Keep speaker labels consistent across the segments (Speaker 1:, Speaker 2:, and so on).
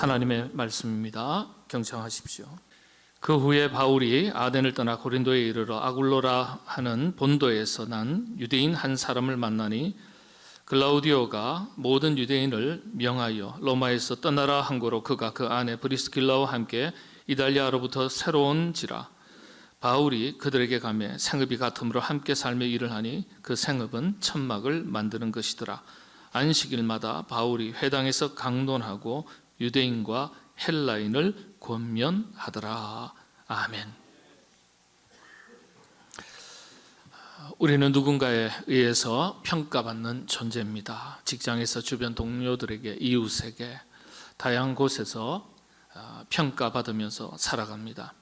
Speaker 1: 하나님의 말씀입니다. 경청하십시오. 그 후에 바울이 아덴을 떠나 고린도에 이르러 아굴로라 하는 본도에서 난 유대인 한 사람을 만나니 글라우디오가 모든 유대인을 명하여 로마에서 떠나라 한 고로 그가 그 안에 브리스길라와 함께 이달리아로부터 새로운지라. 바울이 그들에게 가매 생업이 같음으로 함께 삶의 일을 하니 그 생업은 천막을 만드는 것이더라. 안식일마다 바울이 회당에서 강론하고 유대인과 헬라인을 권면하더라. 아멘. 우리는 누군가에 의해서 평가받는 존재입니다. 직장에서 주변 동료들에게, 이웃에게, 다양한 곳에서 평가받으면서 살아갑니다.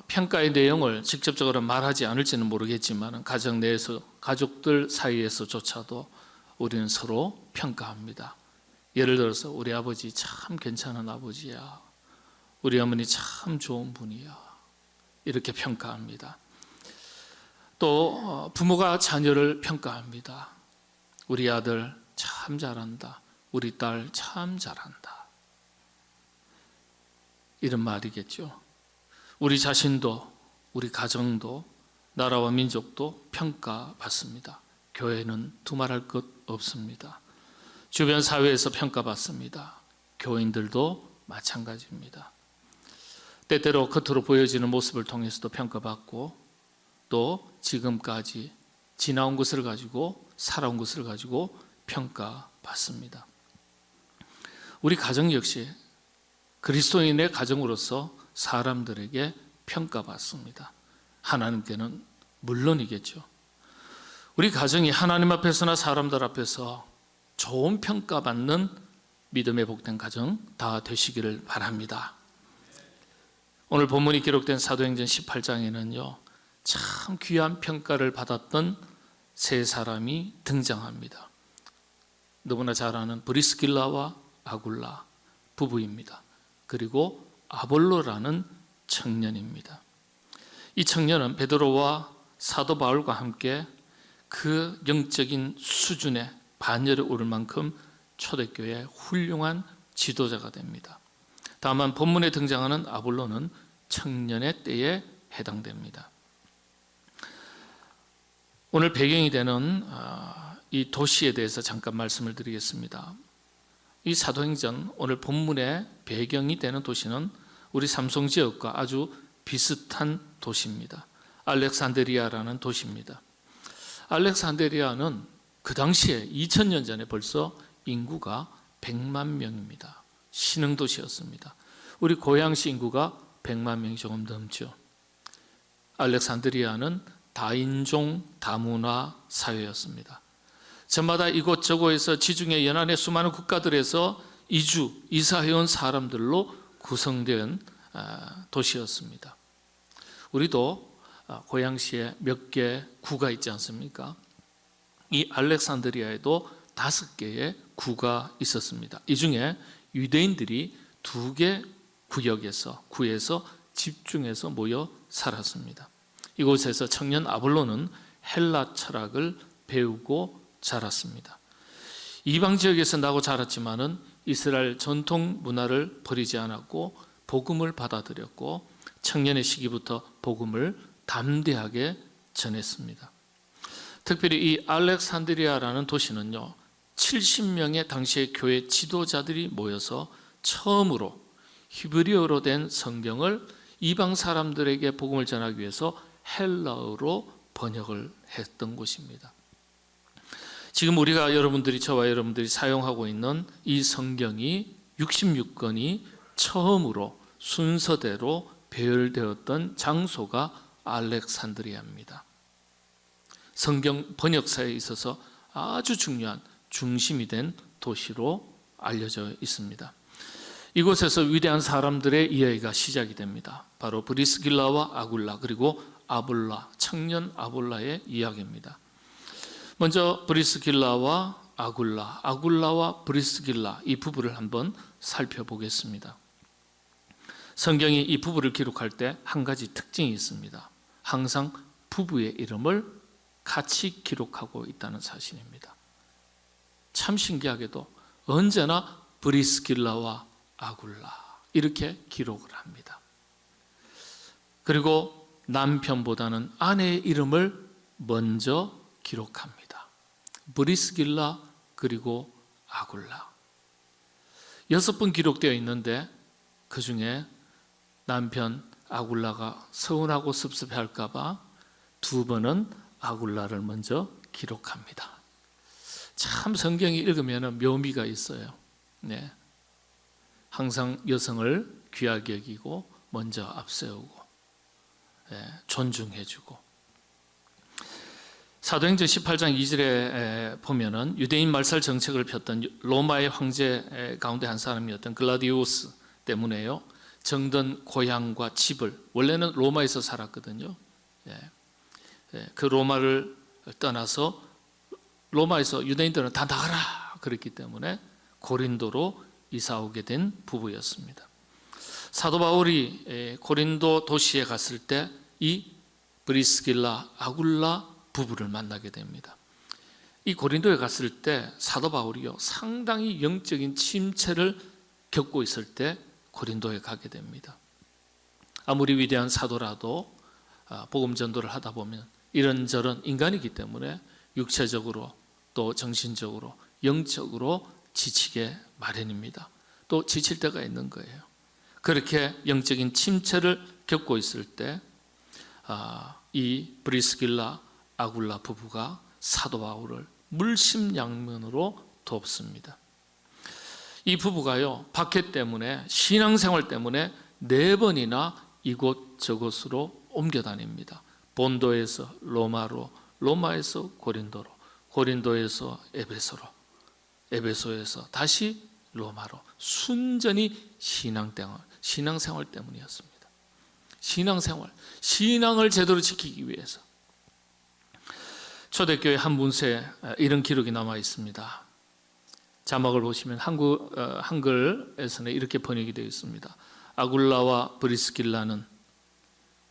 Speaker 1: 평가의 내용을 직접적으로 말하지 않을지는 모르겠지만 가정 내에서, 가족들 사이에서조차도 우리는 서로 평가합니다. 예를 들어서 우리 아버지 참 괜찮은 아버지야, 우리 어머니 참 좋은 분이야, 이렇게 평가합니다. 또 부모가 자녀를 평가합니다. 우리 아들 참 잘한다, 우리 딸 참 잘한다, 이런 말이겠죠. 우리 자신도, 우리 가정도, 나라와 민족도 평가받습니다. 교회는 두말할 것 없습니다. 주변 사회에서 평가받습니다. 교인들도 마찬가지입니다. 때때로 겉으로 보여지는 모습을 통해서도 평가받고, 또 지금까지 지나온 것을 가지고, 살아온 것을 가지고 평가받습니다. 우리 가정 역시 그리스도인의 가정으로서 사람들에게 평가받습니다. 하나님께는 물론이겠죠. 우리 가정이 하나님 앞에서나 사람들 앞에서 좋은 평가받는 믿음의 복된 가정 다 되시기를 바랍니다. 오늘 본문이 기록된 사도행전 18장에는요, 참 귀한 평가를 받았던 세 사람이 등장합니다. 너무나 잘 아는 브리스길라와 아굴라 부부입니다. 그리고 아볼로라는 청년입니다. 이 청년은 베드로와 사도 바울과 함께 그 영적인 수준에 반열에 오를 만큼 초대교회의 훌륭한 지도자가 됩니다. 다만 본문에 등장하는 아볼로는 청년의 때에 해당됩니다. 오늘 배경이 되는 이 도시에 대해서 잠깐 말씀을 드리겠습니다. 이 사도행전 오늘 본문의 배경이 되는 도시는 우리 삼성 지역과 아주 비슷한 도시입니다. 알렉산드리아라는 도시입니다. 알렉산드리아는 그 당시에 2000년 전에 벌써 인구가 100만 명입니다. 신흥도시였습니다. 우리 고양시 인구가 100만 명이 조금 넘죠. 알렉산드리아는 다인종 다문화 사회였습니다. 저마다 이곳저곳에서 지중해 연안의 수많은 국가들에서 이사해온 사람들로 구성된 도시였습니다. 우리도 고양시에 몇 개 구가 있지 않습니까? 이 알렉산드리아에도 5개의 구가 있었습니다. 이 중에 유대인들이 2개 구에서 집중해서 모여 살았습니다. 이곳에서 청년 아볼로는 헬라 철학을 배우고 자랐습니다. 이방 지역에서 나고 자랐지만은 이스라엘 전통 문화를 버리지 않았고 복음을 받아들였고 청년의 시기부터 복음을 담대하게 전했습니다. 특별히 이 알렉산드리아라는 도시는요, 70명의 당시의 교회 지도자들이 모여서 처음으로 히브리어로 된 성경을 이방 사람들에게 복음을 전하기 위해서 헬라어로 번역을 했던 곳입니다. 지금 저와 여러분들이 사용하고 있는 이 성경이 66권이 처음으로 순서대로 배열되었던 장소가 알렉산드리아입니다. 성경 번역사에 있어서 아주 중요한 중심이 된 도시로 알려져 있습니다. 이곳에서 위대한 사람들의 이야기가 시작이 됩니다. 바로 브리스길라와 아굴라, 그리고 아볼라, 청년 아볼라의 이야기입니다. 먼저 브리스길라와 아굴라와 브리스길라, 이 부부를 한번 살펴보겠습니다. 성경이 이 부부를 기록할 때 한 가지 특징이 있습니다. 항상 부부의 이름을 같이 기록하고 있다는 사실입니다. 참 신기하게도 언제나 브리스길라와 아굴라 이렇게 기록을 합니다. 그리고 남편보다는 아내의 이름을 먼저 기록합니다. 브리스길라 그리고 아굴라 6번 기록되어 있는데 그 중에 남편 아굴라가 서운하고 섭섭해할까 봐 2번은 아굴라를 먼저 기록합니다. 참 성경이 읽으면 묘미가 있어요. 네. 항상 여성을 귀하게 여기고 먼저 앞세우고 존중해주고 사도행전 18장 2절에 보면은 유대인 말살 정책을 폈던 로마의 황제 가운데 한 사람이었던 글라디우스 때문에요. 정든 고향과 집을 원래는 로마에서 살았거든요. 그 로마를 떠나서 로마에서 유대인들은 다 나가라 그랬기 때문에 고린도로 이사 오게 된 부부였습니다. 사도 바울이 고린도 도시에 갔을 때 이 브리스길라 아굴라 부부를 만나게 됩니다. 이 고린도에 갔을 때 사도 바울이요 상당히 영적인 침체를 겪고 있을 때 고린도에 가게 됩니다. 아무리 위대한 사도라도 복음 전도를 하다 보면 이런저런 인간이기 때문에 육체적으로 또 정신적으로 영적으로 지치게 마련입니다. 또 지칠 때가 있는 거예요. 그렇게 영적인 침체를 겪고 있을 때 이 브리스길라 아굴라 부부가 사도 바울을 물심양면으로 돕습니다. 이 부부가요 박해 때문에 신앙생활 때문에 4번이나 이곳저곳으로 옮겨 다닙니다. 본도에서 로마로, 로마에서 고린도로, 고린도에서 에베소로, 에베소에서 다시 로마로 순전히 신앙생활 때문이었습니다. 신앙을 제대로 지키기 위해서. 초대교회 한 문서에 이런 기록이 남아 있습니다. 자막을 보시면 한글에서는 이렇게 번역이 되어 있습니다. 아굴라와 브리스길라는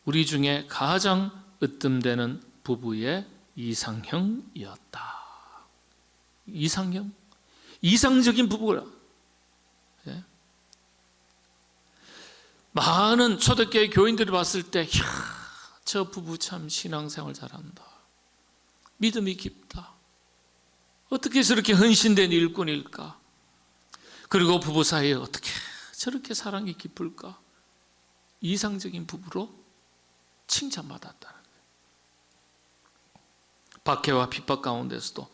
Speaker 1: 우리 중에 가장 으뜸되는 부부의 이상형이었다. 이상적인 부부라. 많은 초대교회 교인들이 봤을 때 저 부부 참 신앙생활 잘한다. 믿음이 깊다. 어떻게 해서 이렇게 헌신된 일꾼일까? 그리고 부부 사이에 어떻게 저렇게 사랑이 깊을까? 이상적인 부부로 칭찬받았다는 거예요. 박해와 핍박 가운데서도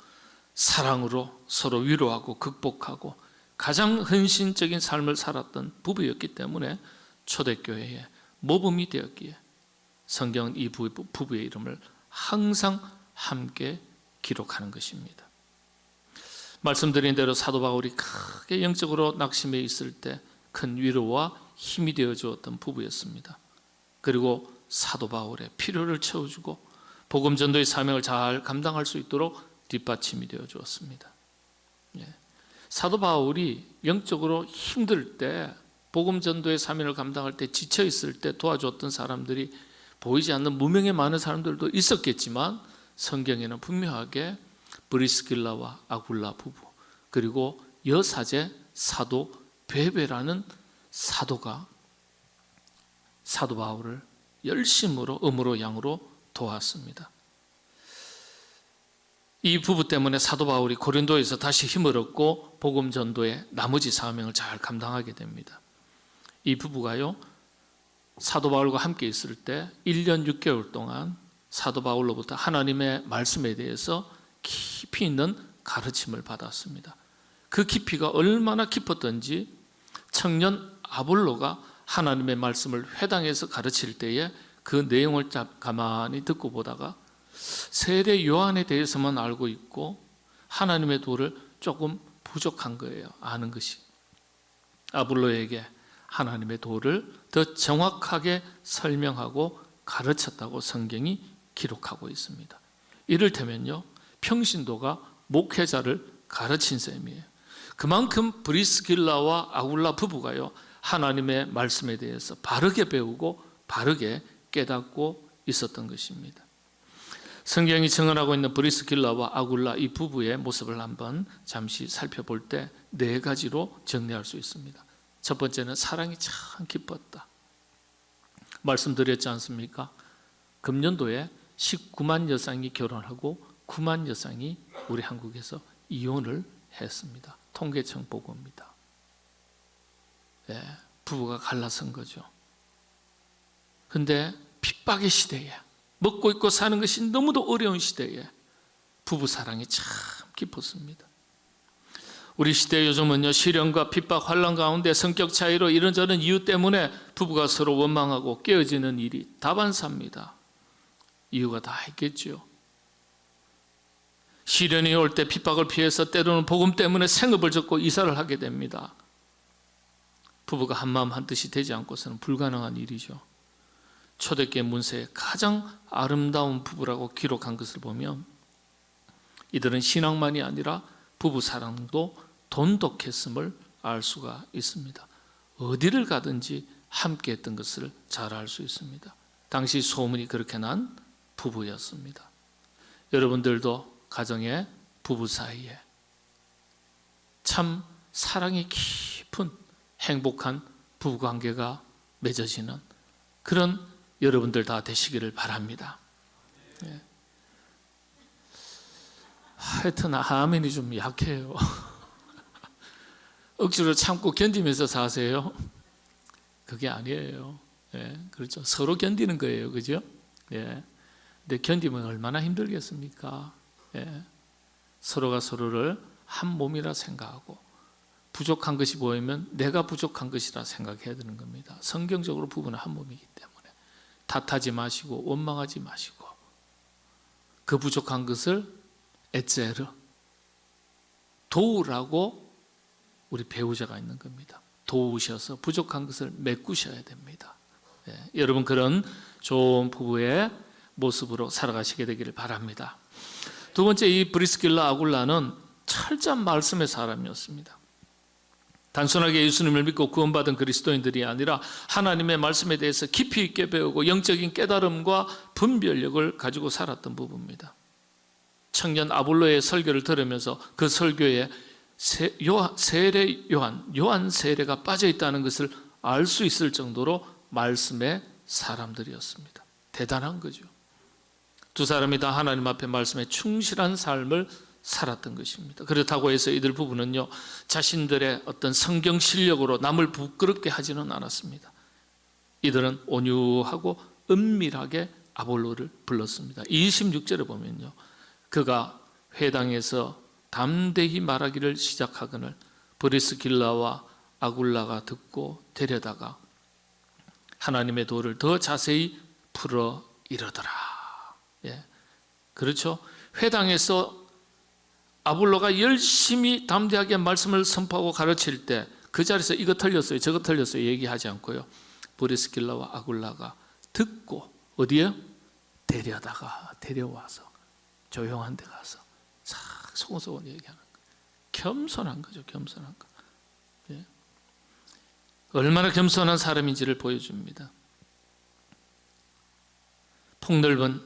Speaker 1: 사랑으로 서로 위로하고 극복하고 가장 헌신적인 삶을 살았던 부부였기 때문에 초대교회의 모범이 되었기에 성경은 이 부부의 이름을 항상 함께 기록하는 것입니다. 말씀드린 대로 사도 바울이 크게 영적으로 낙심해 있을 때 큰 위로와 힘이 되어 주었던 부부였습니다. 그리고 사도 바울의 필요를 채워주고 복음 전도의 사명을 잘 감당할 수 있도록 뒷받침이 되어 주었습니다. 사도 바울이 영적으로 힘들 때 복음 전도의 사명을 감당할 때 지쳐 있을 때 도와줬던 사람들이 보이지 않는 무명의 많은 사람들도 있었겠지만 성경에는 분명하게 브리스길라와 아굴라 부부 그리고 여사제 사도 베베라는 사도가 사도 바울을 열심으로 음으로 양으로 도왔습니다. 이 부부 때문에 사도 바울이 고린도에서 다시 힘을 얻고 복음 전도의 나머지 사명을 잘 감당하게 됩니다. 이 부부가요 사도 바울과 함께 있을 때 1년 6개월 동안 사도 바울로부터 하나님의 말씀에 대해서 깊이 있는 가르침을 받았습니다. 그 깊이가 얼마나 깊었던지 청년 아볼로가 하나님의 말씀을 회당에서 가르칠 때에 그 내용을 가만히 듣고 보다가 세례 요한에 대해서만 알고 있고 하나님의 도를 조금 부족한 거예요. 아는 것이. 아볼로에게 하나님의 도를 더 정확하게 설명하고 가르쳤다고 성경이 기록하고 있습니다. 이를테면요 평신도가 목회자를 가르친 셈이에요. 그만큼 브리스길라와 아굴라 부부가요 하나님의 말씀에 대해서 바르게 배우고 바르게 깨닫고 있었던 것입니다. 성경이 증언하고 있는 브리스길라와 아굴라 이 부부의 모습을 한번 잠시 살펴볼 때 4가지로 정리할 수 있습니다. 첫 번째는 사랑이 참 깊었다. 말씀드렸지 않습니까? 금년도에 19만 여성이 결혼하고 9만 여성이 우리 한국에서 이혼을 했습니다. 통계청 보고입니다. 부부가 갈라선 거죠. 근데 핍박의 시대에, 먹고 입고 사는 것이 너무도 어려운 시대에 부부 사랑이 참 깊었습니다. 우리 시대 요즘은요, 시련과 핍박, 환난 가운데 성격 차이로 이런저런 이유 때문에 부부가 서로 원망하고 깨어지는 일이 다반사입니다. 이유가 다 있겠죠. 시련이 올 때 핍박을 피해서 때로는 복음 때문에 생업을 접고 이사를 하게 됩니다. 부부가 한마음 한뜻이 되지 않고서는 불가능한 일이죠. 초대교회 문서에 가장 아름다운 부부라고 기록한 것을 보면 이들은 신앙만이 아니라 부부 사랑도 돈독했음을 알 수가 있습니다. 어디를 가든지 함께 했던 것을 잘 알 수 있습니다. 당시 소문이 그렇게 난 부부였습니다. 여러분들도 가정의 부부 사이에 참 사랑이 깊은 행복한 부부관계가 맺어지는 그런 여러분들 다 되시기를 바랍니다. 하여튼 아멘이 좀 약해요. 억지로 참고 견디면서 사세요? 그게 아니에요. 그렇죠. 서로 견디는 거예요. 그죠? 근데 견디면 얼마나 힘들겠습니까? 서로가 서로를 한 몸이라 생각하고 부족한 것이 보이면 내가 부족한 것이라 생각해야 되는 겁니다. 성경적으로 부부는 한 몸이기 때문에 탓하지 마시고 원망하지 마시고 그 부족한 것을 에체르 도우라고 우리 배우자가 있는 겁니다. 도우셔서 부족한 것을 메꾸셔야 됩니다. 여러분 그런 좋은 부부의 모습으로 살아가시게 되기를 바랍니다. 두 번째, 이 브리스길라 아굴라는 철저한 말씀의 사람이었습니다. 단순하게 예수님을 믿고 구원받은 그리스도인들이 아니라 하나님의 말씀에 대해서 깊이 있게 배우고 영적인 깨달음과 분별력을 가지고 살았던 부부입니다. 청년 아볼로의 설교를 들으면서 그 설교에 요한 세례가 빠져 있다는 것을 알 수 있을 정도로 말씀의 사람들이었습니다. 대단한 거죠. 두 사람이 다 하나님 앞에 말씀에 충실한 삶을 살았던 것입니다. 그렇다고 해서 이들 부부는요, 자신들의 어떤 성경 실력으로 남을 부끄럽게 하지는 않았습니다. 이들은 온유하고 은밀하게 아볼로를 불렀습니다. 26절에 보면요, 그가 회당에서 담대히 말하기를 시작하거늘 브리스길라와 아굴라가 듣고 데려다가 하나님의 도를 더 자세히 풀어 이르더라. 그렇죠. 회당에서 아볼로가 열심히 담대하게 말씀을 선포하고 가르칠 때 그 자리에서 이거 틀렸어요, 저거 틀렸어요 얘기하지 않고요, 브리스길라와 아굴라가 듣고 어디에? 데려와서 조용한 데 가서 싹 소곤소곤 얘기하는 거예요. 겸손한 거죠. 겸손한 거. 얼마나 겸손한 사람인지를 보여줍니다. 폭넓은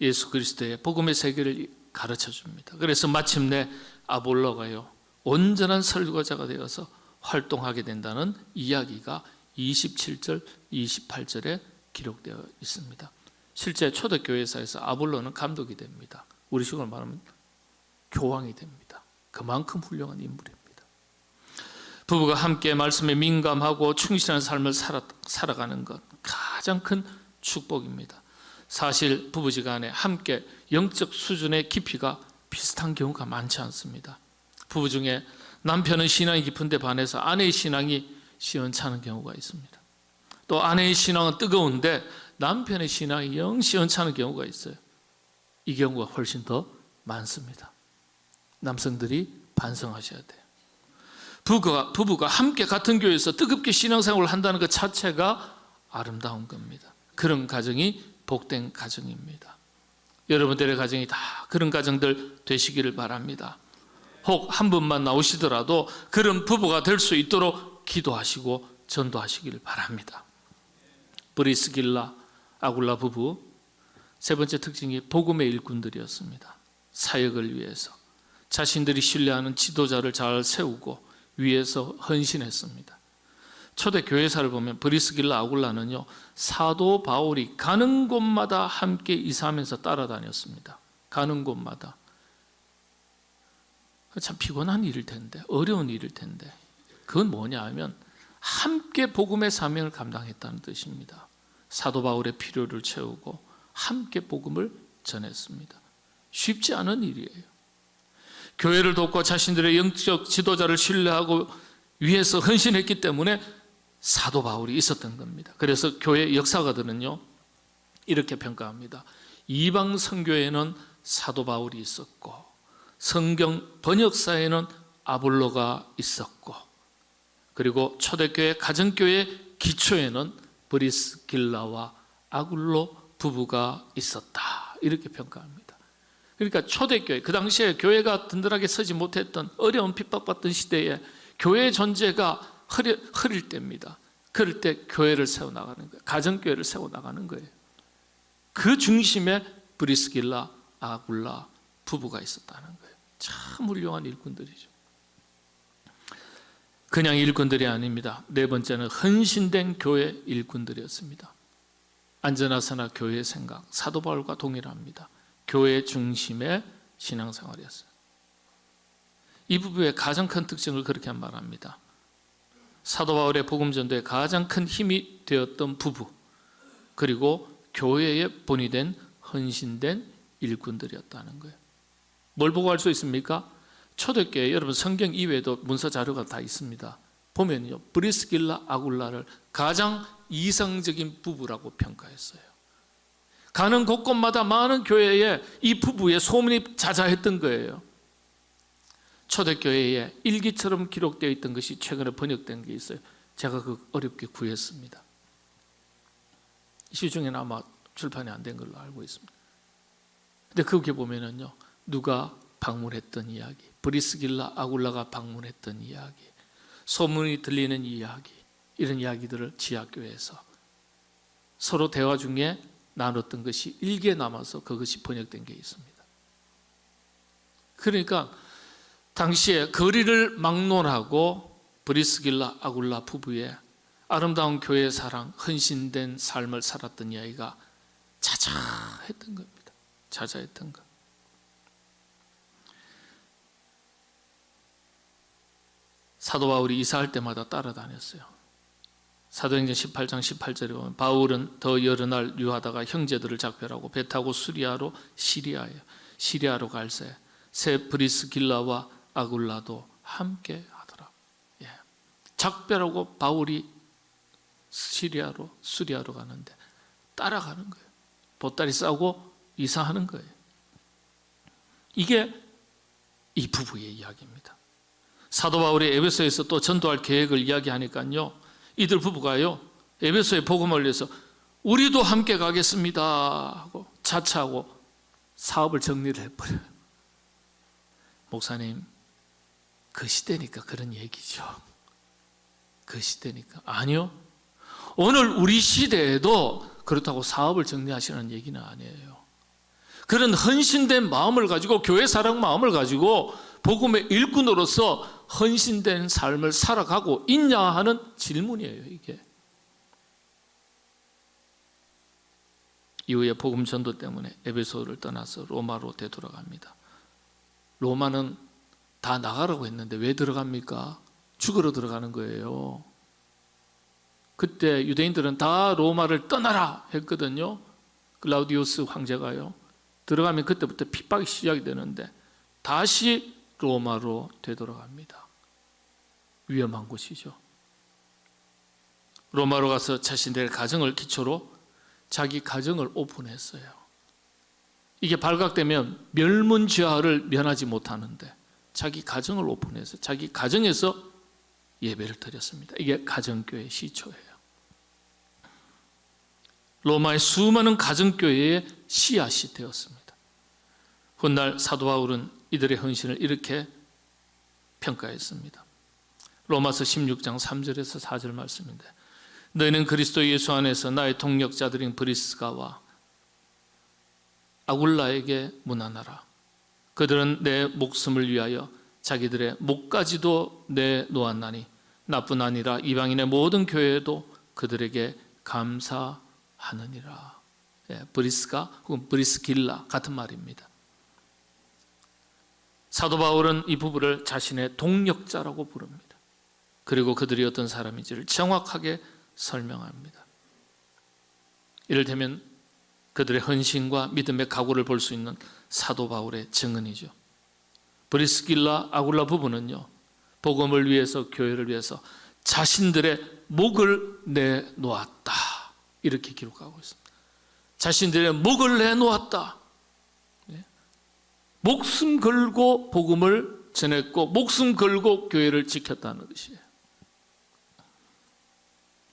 Speaker 1: 예수 그리스도의 복음의 세계를 가르쳐 줍니다. 그래서 마침내 아볼로가요, 온전한 설교자가 되어서 활동하게 된다는 이야기가 27절, 28절에 기록되어 있습니다. 실제 초대교회사에서 아볼로는 감독이 됩니다. 우리 식으로 말하면 교황이 됩니다. 그만큼 훌륭한 인물입니다. 부부가 함께 말씀에 민감하고 충실한 삶을 살아가는 것, 가장 큰 축복입니다. 사실 부부지간에 함께 영적 수준의 깊이가 비슷한 경우가 많지 않습니다. 부부 중에 남편은 신앙이 깊은데 반해서 아내의 신앙이 시원찮은 경우가 있습니다. 또 아내의 신앙은 뜨거운데 남편의 신앙이 영 시원찮은 경우가 있어요. 이 경우가 훨씬 더 많습니다. 남성들이 반성하셔야 돼요. 부부가 함께 같은 교회에서 뜨겁게 신앙생활을 한다는 것 자체가 아름다운 겁니다. 그런 가정이 복된 가정입니다. 여러분들의 가정이 다 그런 가정들 되시기를 바랍니다. 혹 한 분만 나오시더라도 그런 부부가 될 수 있도록 기도하시고 전도하시기를 바랍니다. 브리스길라 아굴라 부부, 세 번째 특징이 복음의 일꾼들이었습니다. 사역을 위해서 자신들이 신뢰하는 지도자를 잘 세우고 위해서 헌신했습니다. 초대 교회사를 보면 브리스길라 아굴라는요, 사도 바울이 가는 곳마다 함께 이사하면서 따라다녔습니다. 가는 곳마다. 참 피곤한 일일 텐데, 어려운 일일 텐데, 그건 뭐냐 하면 함께 복음의 사명을 감당했다는 뜻입니다. 사도 바울의 필요를 채우고 함께 복음을 전했습니다. 쉽지 않은 일이에요. 교회를 돕고 자신들의 영적 지도자를 신뢰하고 위해서 헌신했기 때문에 사도 바울이 있었던 겁니다. 그래서 교회 역사가들은요, 이렇게 평가합니다. 이방 선교에는 사도 바울이 있었고, 성경 번역사에는 아볼로가 있었고, 그리고 초대교회 가정교회 기초에는 브리스길라와 아굴로 부부가 있었다, 이렇게 평가합니다. 그러니까 초대교회, 그 당시에 교회가 든든하게 서지 못했던 어려운 핍박받던 시대에 교회의 존재가 흐릴 때입니다. 그럴 때 교회를 세워나가는 거예요. 가정교회를 세워나가는 거예요. 그 중심에 브리스길라, 아굴라 부부가 있었다는 거예요. 참 훌륭한 일꾼들이죠. 그냥 일꾼들이 아닙니다. 네 번째는 헌신된 교회 일꾼들이었습니다. 안전하사나 교회의 생각, 사도 바울과 동일합니다. 교회 중심의 신앙생활이었어요. 이 부부의 가장 큰 특징을 그렇게 말합니다. 사도 바울의 복음 전도에 가장 큰 힘이 되었던 부부, 그리고 교회의 본이 된 헌신된 일꾼들이었다는 거예요. 뭘 보고 알 수 있습니까? 초대교회, 여러분 성경 이외에도 문서 자료가 다 있습니다. 보면요, 브리스길라 아굴라를 가장 이상적인 부부라고 평가했어요. 가는 곳곳마다 많은 교회에 이 부부의 소문이 자자했던 거예요. 초대교회에 일기처럼 기록되어 있던 것이 최근에 번역된 게 있어요. 제가 그 어렵게 구했습니다. 시중에는 아마 출판이 안 된 걸로 알고 있습니다. 근데 거기에 보면은요, 누가 방문했던 이야기, 브리스길라 아굴라가 방문했던 이야기, 소문이 들리는 이야기, 이런 이야기들을 지하교회에서 서로 대화 중에 나눴던 것이 일기에 남아서 그것이 번역된 게 있습니다. 그러니까 당시에 거리를 막론하고 브리스길라 아굴라 부부의 아름다운 교회의 사랑, 헌신된 삶을 살았던 이야기가 자자했던 겁니다. 자자했던 것. 사도 바울이 이사할 때마다 따라다녔어요. 사도행전 18장 18절에 보면 바울은 더 여러 날 유하다가 형제들을 작별하고 배 타고 시리아로 갈새 새 브리스길라와 아굴라도 함께 하더라. 예. 작별하고 바울이 수리아로 가는데 따라가는 거예요. 보따리 싸고 이사하는 거예요. 이게 이 부부의 이야기입니다. 사도 바울이 에베소에서 또 전도할 계획을 이야기하니까요, 이들 부부가요, 에베소에 복음을 위해서 우리도 함께 가겠습니다 하고 차차하고 사업을 정리를 해버려요. 목사님, 그 시대니까 그런 얘기죠. 그 시대니까. 아니요, 오늘 우리 시대에도 그렇다고 사업을 정리하시는 얘기는 아니에요. 그런 헌신된 마음을 가지고, 교회 사랑 마음을 가지고 복음의 일꾼으로서 헌신된 삶을 살아가고 있냐 하는 질문이에요, 이게. 이후에 복음 전도 때문에 에베소를 떠나서 로마로 되돌아갑니다. 로마는 다 나가라고 했는데 왜 들어갑니까? 죽으러 들어가는 거예요. 그때 유대인들은 다 로마를 떠나라 했거든요. 클라우디우스 황제가요. 들어가면 그때부터 핍박이 시작이 되는데 다시 로마로 되돌아갑니다. 위험한 곳이죠. 로마로 가서 자신들의 가정을 기초로 자기 가정을 오픈했어요. 이게 발각되면 멸문지화를 면하지 못하는데 자기 가정을 오픈해서 자기 가정에서 예배를 드렸습니다. 이게 가정교회 시초예요. 로마의 수많은 가정교회의 씨앗이 되었습니다. 훗날 사도 바울은 이들의 헌신을 이렇게 평가했습니다. 로마서 16장 3절에서 4절 말씀인데, 너희는 그리스도 예수 안에서 나의 동력자들인 브리스가와 아굴라에게 문안하라. 그들은 내 목숨을 위하여 자기들의 목까지도 내놓았나니 나뿐 아니라 이방인의 모든 교회도 그들에게 감사하느니라. 브리스가 혹은 브리스길라 같은 말입니다. 사도 바울은 이 부부를 자신의 동역자라고 부릅니다. 그리고 그들이 어떤 사람인지를 정확하게 설명합니다. 이를테면 그들의 헌신과 믿음의 각오를 볼 수 있는 사도 바울의 증언이죠. 브리스길라 아굴라 부부는요, 복음을 위해서, 교회를 위해서 자신들의 목을 내놓았다, 이렇게 기록하고 있습니다. 자신들의 목을 내놓았다. 목숨 걸고 복음을 전했고 목숨 걸고 교회를 지켰다는 것이에요.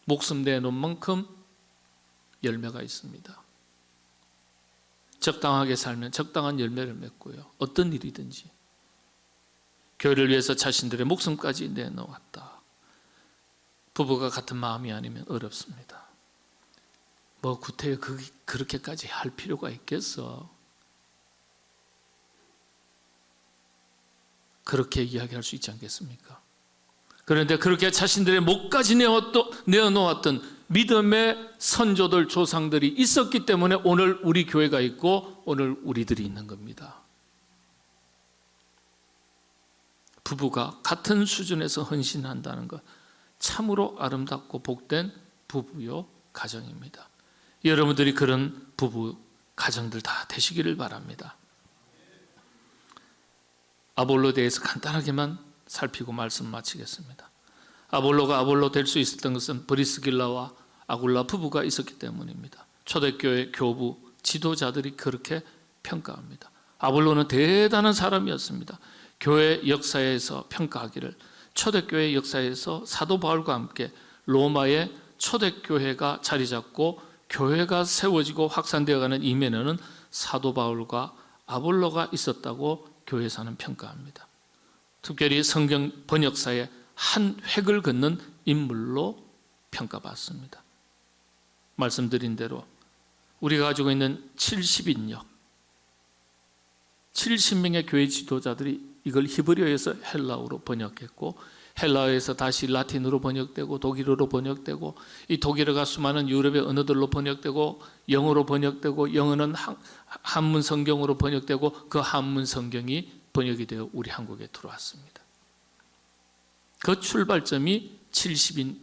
Speaker 1: 목숨 내놓은 만큼 열매가 있습니다. 적당하게 살면 적당한 열매를 맺고요, 어떤 일이든지 교회를 위해서 자신들의 목숨까지 내놓았다. 부부가 같은 마음이 아니면 어렵습니다. 뭐 구태여 그렇게까지 할 필요가 있겠어? 그렇게 이야기할 수 있지 않겠습니까? 그런데 그렇게 자신들의 목까지 내어놓았던 믿음의 선조들, 조상들이 있었기 때문에 오늘 우리 교회가 있고 오늘 우리들이 있는 겁니다. 부부가 같은 수준에서 헌신한다는 것, 참으로 아름답고 복된 부부요 가정입니다. 여러분들이 그런 부부 가정들 다 되시기를 바랍니다. 아볼로에 대해서 간단하게만 살피고 말씀 마치겠습니다. 아볼로가 아볼로 될 수 있었던 것은 브리스길라와 아굴라 부부가 있었기 때문입니다. 초대교회 교부 지도자들이 그렇게 평가합니다. 아볼로는 대단한 사람이었습니다. 교회 역사에서 평가하기를, 초대교회 역사에서 사도 바울과 함께 로마의 초대교회가 자리 잡고 교회가 세워지고 확산되어가는 이면에는 사도 바울과 아볼로가 있었다고 교회사는 평가합니다. 특별히 성경 번역사의 한 획을 긋는 인물로 평가받습니다. 말씀드린 대로 우리가 가지고 있는 70인역, 70명의 교회 지도자들이 이걸 히브리어에서 헬라어로 번역했고, 헬라어에서 다시 라틴어로 번역되고 독일어로 번역되고, 이 독일어가 수많은 유럽의 언어들로 번역되고, 영어로 번역되고, 영어는 한문 성경으로 번역되고, 그 한문 성경이 번역이 되어 우리 한국에 들어왔습니다. 그 출발점이 70인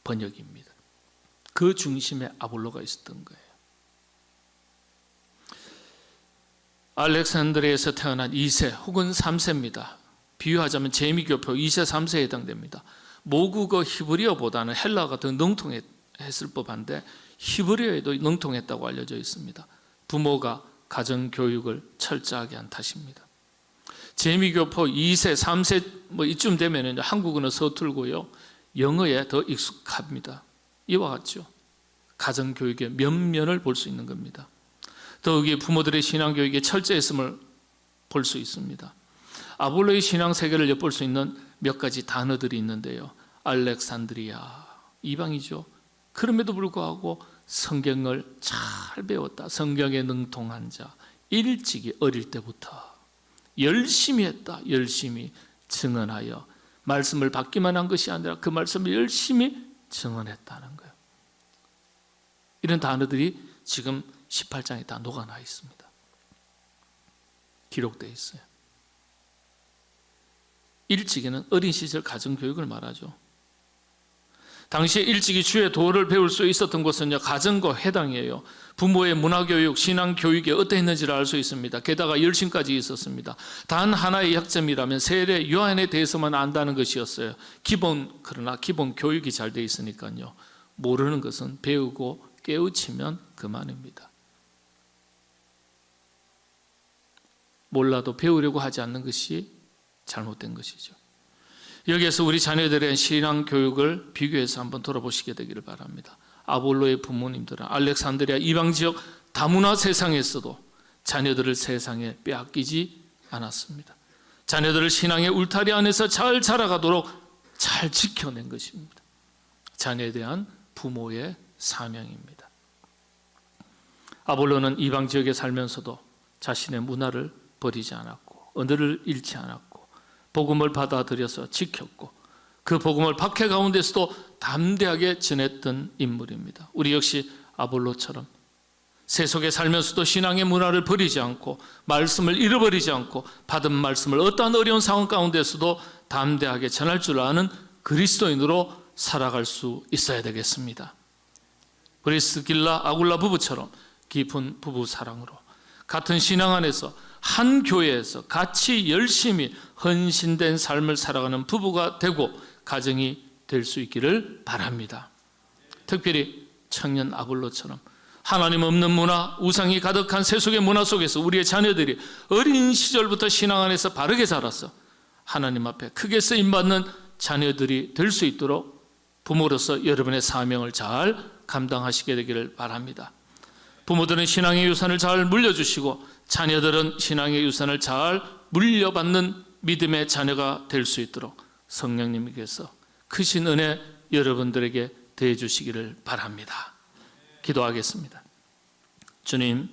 Speaker 1: 번역입니다. 그 중심에 아볼로가 있었던 거예요. 알렉산드리아에서 태어난 2세 혹은 3세입니다. 비유하자면 재미교포 2세, 3세에 해당됩니다. 모국어 히브리어보다는 헬라어가 더 능통했을 법한데 히브리어에도 능통했다고 알려져 있습니다. 부모가 가정교육을 철저하게 한 탓입니다. 재미교포 2세, 3세 이쯤 되면 한국어는 서툴고요, 영어에 더 익숙합니다. 이와 같죠. 가정교육의 면면을 볼 수 있는 겁니다. 더욱이 부모들의 신앙교육에 철저했음을 볼 수 있습니다. 아볼로의 신앙 세계를 엿볼 수 있는 몇 가지 단어들이 있는데요. 알렉산드리아, 이방이죠. 그럼에도 불구하고 성경을 잘 배웠다, 성경에 능통한 자, 일찍이 어릴 때부터 열심히 했다, 열심히 증언하여 말씀을 받기만 한 것이 아니라 그 말씀을 열심히 증언했다는 거예요. 이런 단어들이 지금 18장에 다 녹아나 있습니다. 기록되어 있어요. 일찍이는 어린 시절 가정교육을 말하죠. 당시에 일찍이 주의 도를 배울 수 있었던 곳은요, 가정과 회당이에요. 부모의 문화교육, 신앙교육이 어떠했는지를 알 수 있습니다. 게다가 열심까지 있었습니다. 단 하나의 약점이라면 세례, 요한에 대해서만 안다는 것이었어요. 그러나 기본 교육이 잘 돼 있으니까요, 모르는 것은 배우고 깨우치면 그만입니다. 몰라도 배우려고 하지 않는 것이 잘못된 것이죠. 여기에서 우리 자녀들의 신앙 교육을 비교해서 한번 돌아보시게 되기를 바랍니다. 아볼로의 부모님들은 알렉산드리아 이방 지역 다문화 세상에서도 자녀들을 세상에 빼앗기지 않았습니다. 자녀들을 신앙의 울타리 안에서 잘 자라가도록 잘 지켜낸 것입니다. 자녀에 대한 부모의 사명입니다. 아볼로는 이방 지역에 살면서도 자신의 문화를 버리지 않았고 언어를 잃지 않았고 복음을 받아들여서 지켰고, 그 복음을 박해 가운데서도 담대하게 전했던 인물입니다. 우리 역시 아볼로처럼 세속에 살면서도 신앙의 문화를 버리지 않고 말씀을 잃어버리지 않고 받은 말씀을 어떠한 어려운 상황 가운데서도 담대하게 전할 줄 아는 그리스도인으로 살아갈 수 있어야 되겠습니다. 브리스길라 아굴라 부부처럼 깊은 부부 사랑으로 같은 신앙 안에서 한 교회에서 같이 열심히 헌신된 삶을 살아가는 부부가 되고 가정이 될 수 있기를 바랍니다. 특별히 청년 아볼로처럼 하나님 없는 문화, 우상이 가득한 세속의 문화 속에서 우리의 자녀들이 어린 시절부터 신앙 안에서 바르게 자라서 하나님 앞에 크게 쓰임받는 자녀들이 될 수 있도록 부모로서 여러분의 사명을 잘 감당하시게 되기를 바랍니다. 부모들은 신앙의 유산을 잘 물려주시고 자녀들은 신앙의 유산을 잘 물려받는 믿음의 자녀가 될 수 있도록 성령님께서 크신 은혜 여러분들에게 더해 주시기를 바랍니다. 기도하겠습니다. 주님,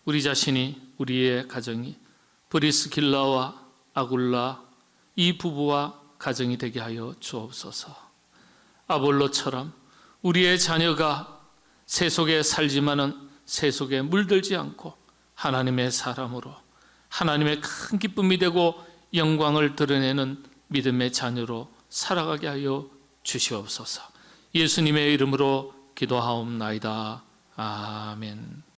Speaker 1: 우리 자신이, 우리의 가정이 브리스길라와 아굴라 이 부부와 가정이 되게 하여 주옵소서. 아볼로처럼 우리의 자녀가 세속에 살지만은 세속에 물들지 않고 하나님의 사람으로 하나님의 큰 기쁨이 되고 영광을 드러내는 믿음의 자녀로 살아가게 하여 주시옵소서. 예수님의 이름으로 기도하옵나이다. 아멘.